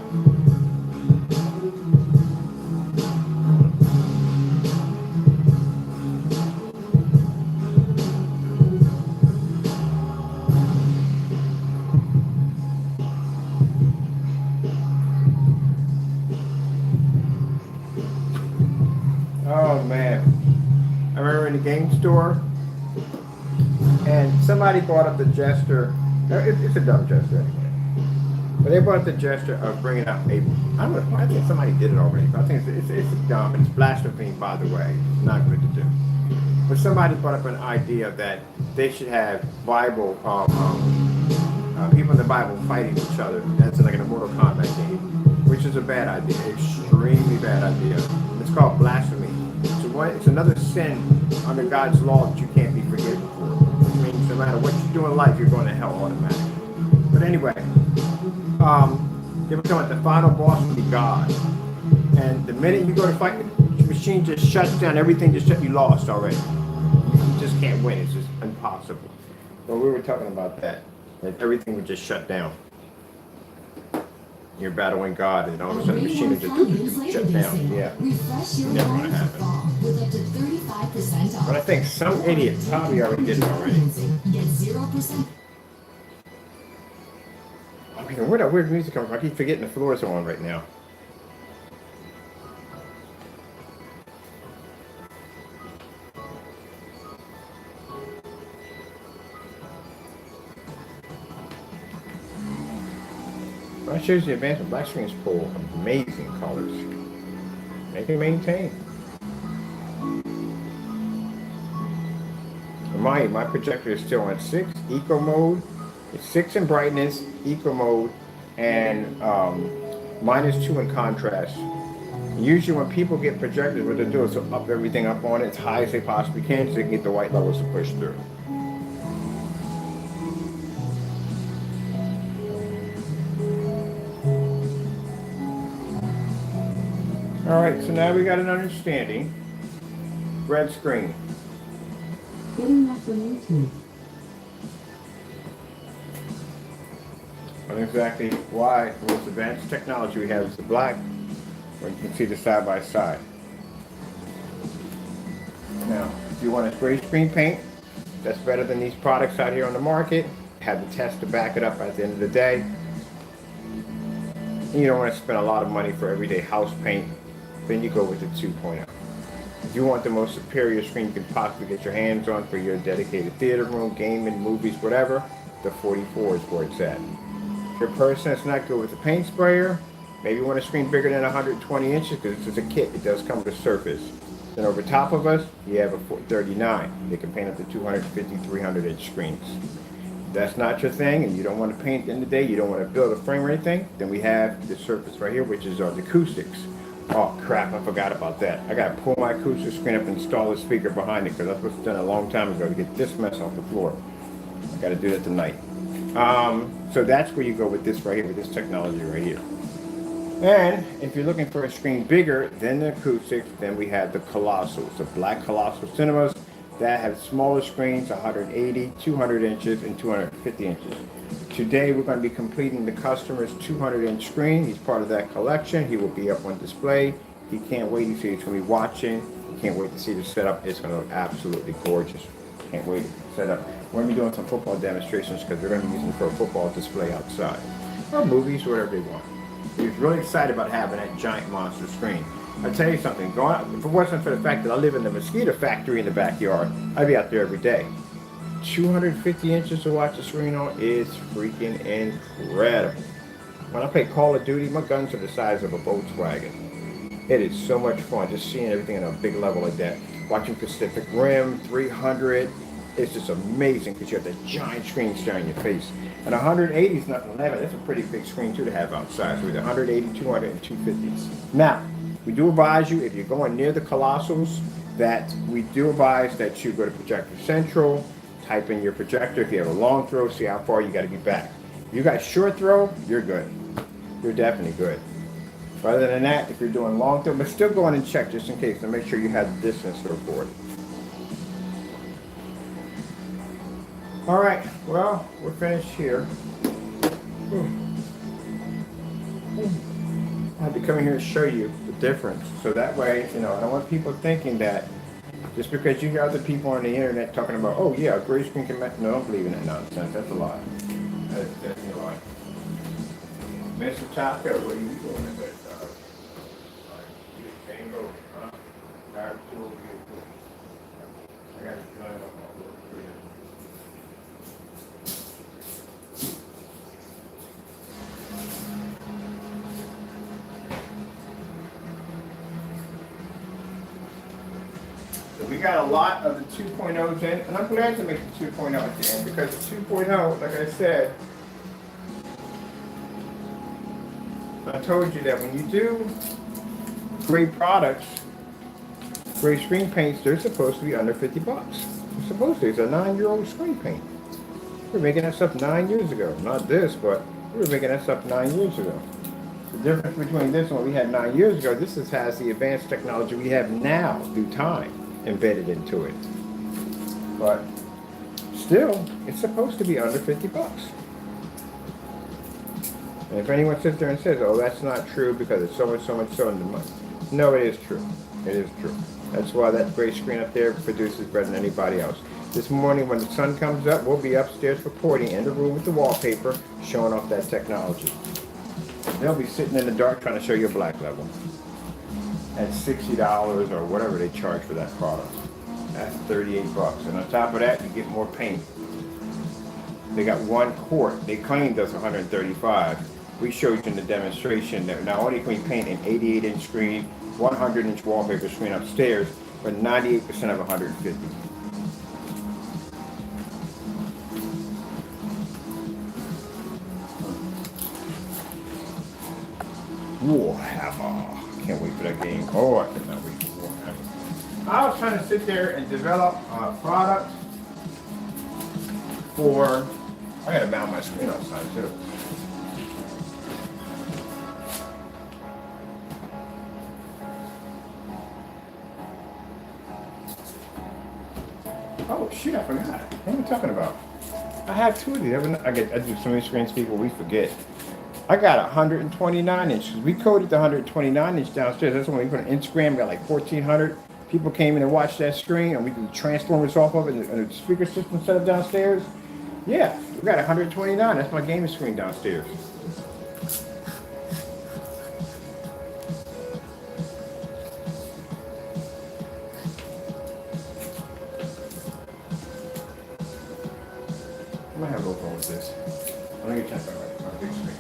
Oh man, I remember in the game store, and somebody brought up the gesture. It's a dumb gesture anyway, but they brought up the gesture of bringing up I don't know. I think somebody did it already, but I think it's dumb. It's blasphemy, by the way. It's not good to do. But somebody brought up an idea that they should have Bible people in the Bible fighting each other. That's like in a Mortal Kombat game, which is a bad idea, extremely bad idea. It's called blasphemy. It's another sin under God's law that you can't be forgiven for. Which means no matter what you do in life, you're going to hell automatically. But anyway, they were talking about the final boss will be God. And the minute you go to fight, the machine just shuts down. Everything just you lost already. You just can't win. It's just impossible. Well, we were talking about that everything would just shut down. You're battling God, and all of a sudden the machine would just shut down. Yeah. Never gonna happen. But I think some idiot probably already did it already. I mean, where that weird music comes from? I keep forgetting the floors are on right now. That shows the advancement. Black screens pull amazing colors. They can maintain. My projector is still on 6 eco mode. It's 6 in brightness, eco mode, and -2 in contrast. Usually when people get projectors, what they do is they'll up everything up on it as high as they possibly can so they can get the white levels to push through. Alright, so now we got an understanding. Red screen. Getting that from YouTube. And exactly why the most advanced technology we have is the black, where you can see the side by side. Now, if you want a gray screen paint that's better than these products out here on the market, have the test to back it up at the end of the day. And you don't want to spend a lot of money for everyday house paint, then you go with the 2.0. If you want the most superior screen you can possibly get your hands on for your dedicated theater room, gaming, movies, whatever, the 44 is where it's at. If you're a person that's not good with a paint sprayer, maybe you want a screen bigger than 120 inches because this is a kit. It does come with a surface. Then over top of us, you have a 39. They can paint up to 250, 300 inch screens. If that's not your thing and you don't want to paint in the day, you don't want to build a frame or anything, then we have the surface right here, which is the acoustics. Oh crap, I forgot about that. I gotta pull my acoustic screen up and install the speaker behind it because that's what's done a long time ago to get this mess off the floor. I gotta do that tonight. So that's where you go with this right here, with this technology right here. And if you're looking for a screen bigger than the acoustics, then we have the Colossals, the black Colossal cinemas that have smaller screens, 180, 200 inches, and 250 inches. Today we're going to be completing the customer's 200-inch screen. He's part of that collection. He will be up on display. He can't wait to see. He's going to be watching. He can't wait to see the setup. It's going to look absolutely gorgeous. Can't wait to set up. We're going to be doing some football demonstrations because we're going to be using it for a football display outside, or movies, whatever they want. He's really excited about having that giant monster screen. I tell you something, going out, if it wasn't for the fact that I live in the mosquito factory in the backyard, I'd be out there every day. 250 inches to watch the screen on is freaking incredible. When I play Call of Duty, my guns are the size of a Volkswagen. It is so much fun just seeing everything on a big level like that. Watching Pacific Rim, 300, it's just amazing because you have that giant screen staring in your face. And 180 is nothing to laugh at. That's a pretty big screen too to have outside. So with 180, 200, and 250s. Now, we do advise you if you're going near the Colossals that we do advise that you go to Projector Central, type in your projector. If you have a long throw, see how far you got to be back. If you got short throw, you're good. You're definitely good. But other than that, if you're doing long throw, but still go in and check just in case to make sure you have the distance to record. All right, well, we're finished here. I had to come in here and show you the difference. So that way, I don't want people thinking that just because you hear other people on the internet talking about, oh yeah, a gray screen can match. No, don't believe in that nonsense. That's a lie. That's definitely a lie. Mr. Taco, what are you doing in that? You can't go, huh? I got to join up all over for you. We got a lot of the 2.0s in, and I'm glad to make the 2.0 at the end because the 2.0, like I said, I told you that when you do great products, great screen paints, they're supposed to be under 50 bucks. They're supposed to. It's a 9-year-old screen paint. We were making that stuff 9 years ago. Not this, but we were making that stuff 9 years ago. The difference between this and what we had 9 years ago, this has the advanced technology we have now through time embedded into it. But still, it's supposed to be under 50 bucks. And if anyone sits there and says, oh, that's not true because it's so much in the money. No, it is true. It is true. That's why that gray screen up there produces better than anybody else. This morning when the sun comes up, we'll be upstairs recording in the room with the wallpaper, showing off that technology. They'll be sitting in the dark trying to show you a black level. At $60 or whatever they charge for that product. That's 38 bucks. And on top of that, you get more paint. They got 1 quart. They claimed us 135. We showed you in the demonstration that not only can we paint an 88-inch screen, 100-inch wallpaper screen upstairs, but 98% of 150. Warhammer. Can't wait for that game. Oh, I cannot wait for Warhammer. I was trying to sit there and develop a product for, I gotta mount my screen outside too. Oh shoot, I forgot. What am I talking about? I have 2 of these. I do so many screens, people, we forget. I got 129 inches. We coded the 129 inch downstairs. That's when we put on Instagram. We got like 1,400 people came in and watched that screen, and we did transformers off of it, and a speaker system set up downstairs. Yeah, we got 129. That's my gaming screen downstairs. I might have a little fun with this. I'm gonna get check my big screen.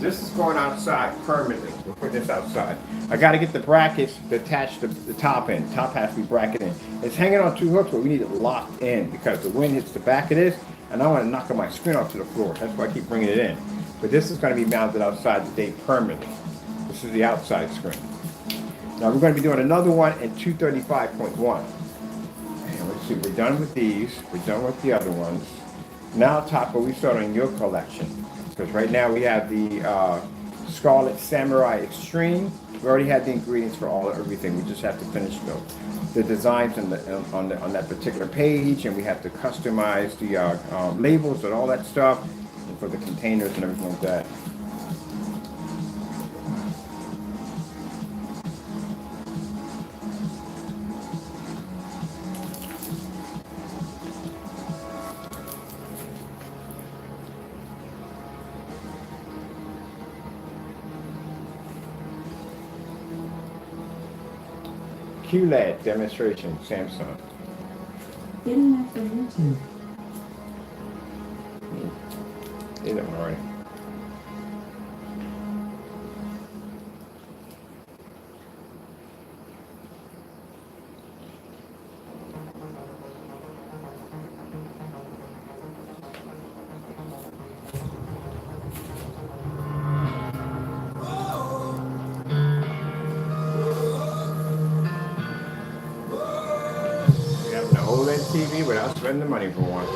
This is going outside permanently. We'll put this outside. I got to get the brackets to attach the top end. Top has to be bracketed in. It's hanging on 2 hooks, but we need it locked in because the wind hits the back of this, and I want to knock my screen off to the floor. That's why I keep bringing it in. But this is going to be mounted outside today permanently. This is the outside screen. Now we're going to be doing another one in 235.1. And let's see, we're done with these. We're done with the other ones. Now, Topper, we start on your collection. Because right now we have the Scarlet Samurai Extreme. We already had the ingredients for everything. We just have to finish the designs on that particular page, and we have to customize the labels and all that stuff, and for the containers and everything like that. QLED demonstration, Samsung. Getting that from YouTube. Did that one already. We have an OLED TV without spending the money for one.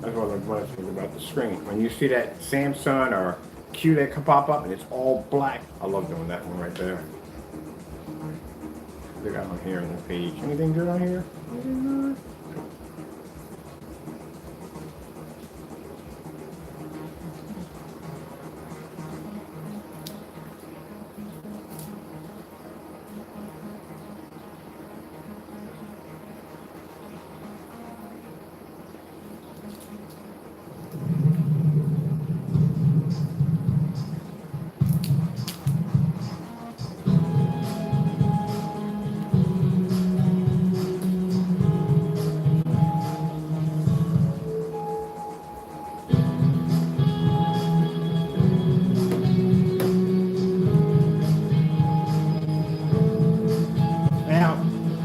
That's what I'm wondering about the screen. When you see that Samsung or QLED can pop up and it's all black, I love doing that one right there. They got on here on the page. Anything good on here? Anything good? Now,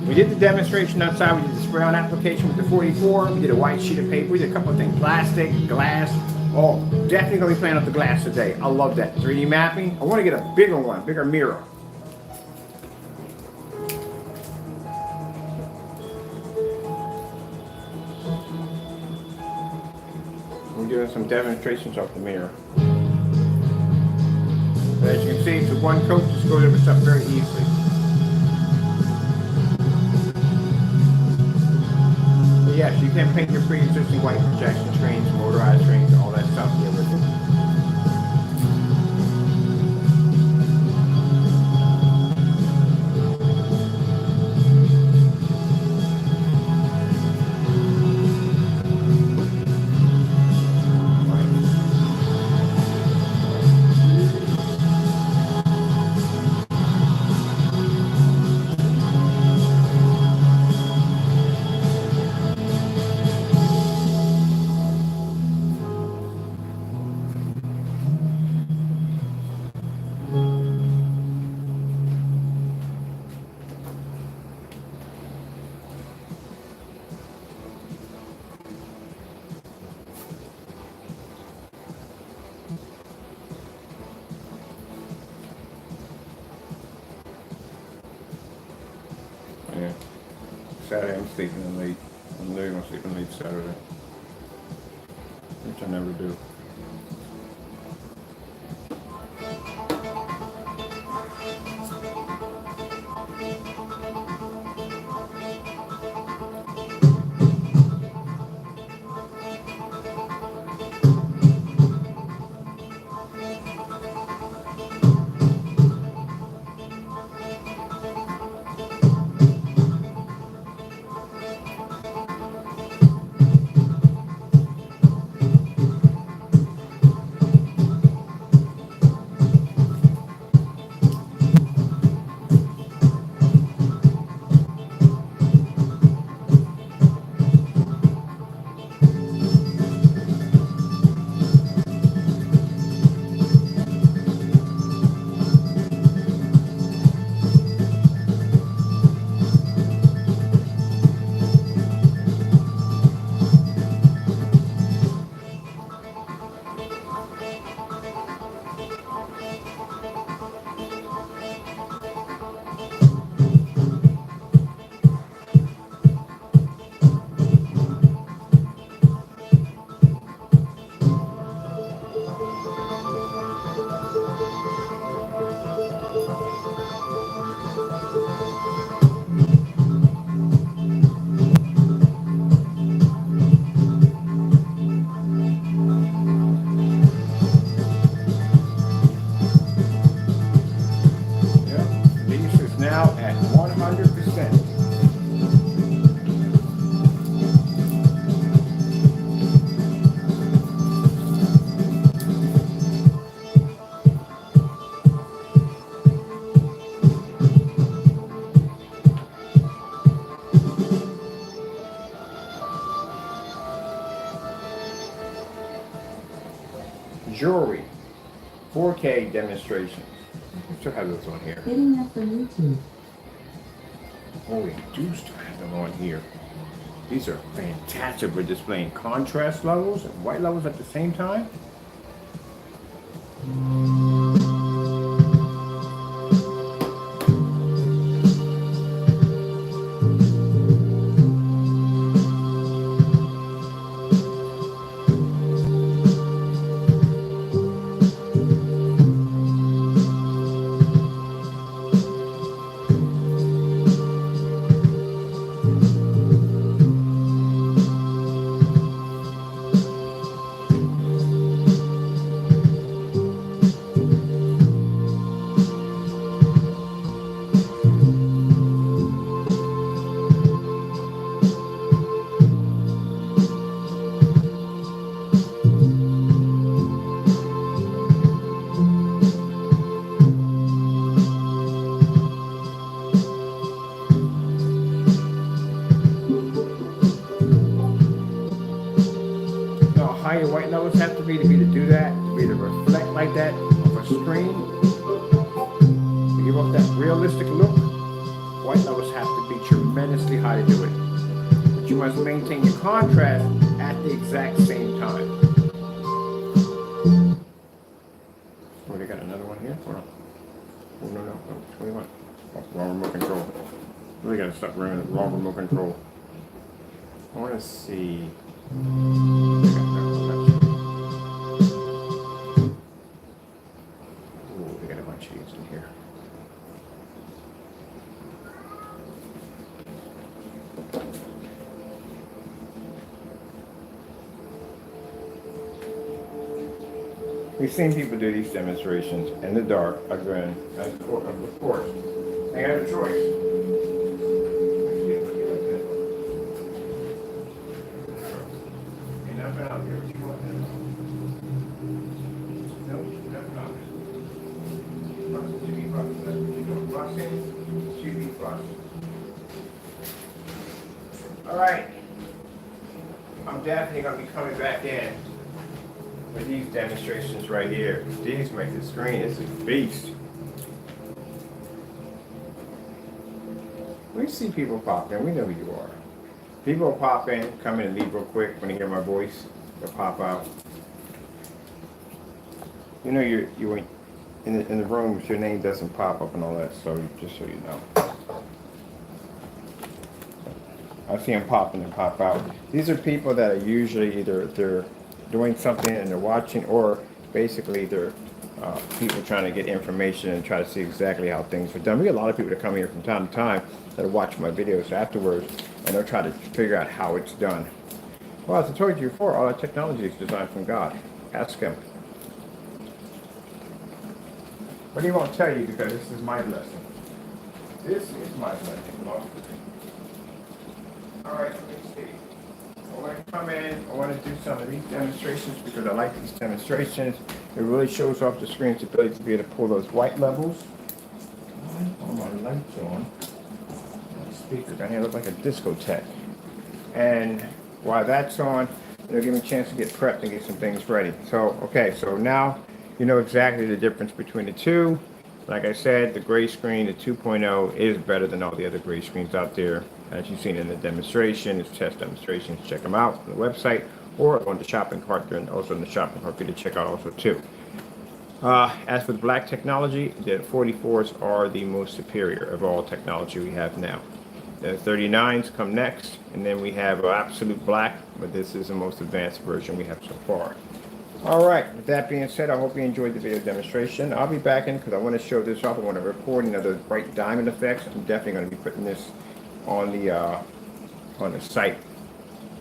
we did the demonstration outside. We did the spray on application with the 44. We did a white sheet of paper. We did a couple of things, plastic, glass. Oh, definitely going to be playing with the glass today. I love that. 3D mapping. I want to get a bigger one, bigger mirror. We're doing some demonstrations of the mirror. But as you can see, it's a one coat. Just goes over stuff very easily. Yes, you can paint your pre-existing white projection screens, motorized screens, all that stuff here with it. Yeah. Saturday I'm sleeping late. I'm literally gonna sleep in late Saturday. Which I never do. jewelry, 4K demonstrations. We still have those on here. Hitting that for YouTube. Oh, we do still have them on here. These are fantastic for displaying contrast levels and white levels at the same time. Now, how high your white levels have to be to do that, to be to reflect like that off a screen, to give off that realistic look, white levels have to be tremendously high to do it. But you must maintain your contrast at the exact same time. Oh, they got another one here? Hold on. Oh, no, 21. Oh, wrong remote control. Really gotta stop running the wrong remote control. I wanna see. Ooh, they got a bunch of these in here. We've seen people do these demonstrations in the dark, again, of course. They have a choice. Out here, what you want to no, that's not it. TV bus, that's what you're doing. Busing, TV bus. Alright. I'm definitely going to be coming back in with these demonstrations right here. These make the screen, this is a beast. We see people pop in, we know who you are. People pop in, come in and leave real quick when they hear my voice. They'll pop out. You know you in the rooms, your name doesn't pop up and all that, so just so you know. I see them pop in and pop out. These are people that are usually either they're doing something and they're watching, or basically they're people trying to get information and try to see exactly how things are done. We get a lot of people that come here from time to time that watch my videos afterwards, and they'll try to figure out how it's done. Well, as I told you before, all that technology is designed from God. Ask Him. But He won't tell you because this is my blessing. This is my blessing. All right, let me see. I want to come in. I want to do some of these demonstrations because I like these demonstrations. It really shows off the screen's ability to be able to pull those white levels. All my lights on. Speaker down here look like a discotheque. And while that's on, it'll give me a chance to get prepped and get some things ready. So, okay, so now you know exactly the difference between the two. Like I said, the gray screen, the 2.0, is better than all the other gray screens out there. As you've seen in the demonstration, it's test demonstrations. Check them out on the website or on the shopping cart, and also in the shopping cart for you to check out also too. As for the black technology, the 44s are the most superior of all technology we have now. The 39s come next, and then we have absolute black, but this is the most advanced version we have so far. All right, with that being said, I hope you enjoyed the video demonstration. I'll be back in because I want to show this off. I want to record another bright diamond effects. I'm definitely going to be putting this on the site.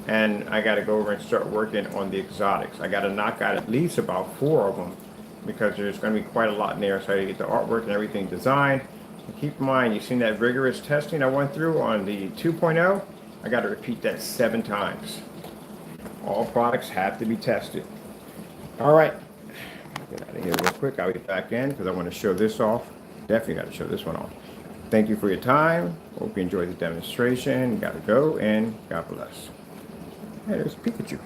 And I got to go over and start working on the exotics. I got to knock out at least about 4 of them because there's going to be quite a lot in there. So I got to get the artwork and everything designed. Keep in mind, you've seen that rigorous testing I went through on the 2.0. I got to repeat that 7 times. All products have to be tested. All right, get out of here real quick. I'll get back in because I want to show this off. Definitely got to show this one off. Thank you for your time. Hope you enjoyed the demonstration. Got to go, and God bless. Hey, there's Pikachu.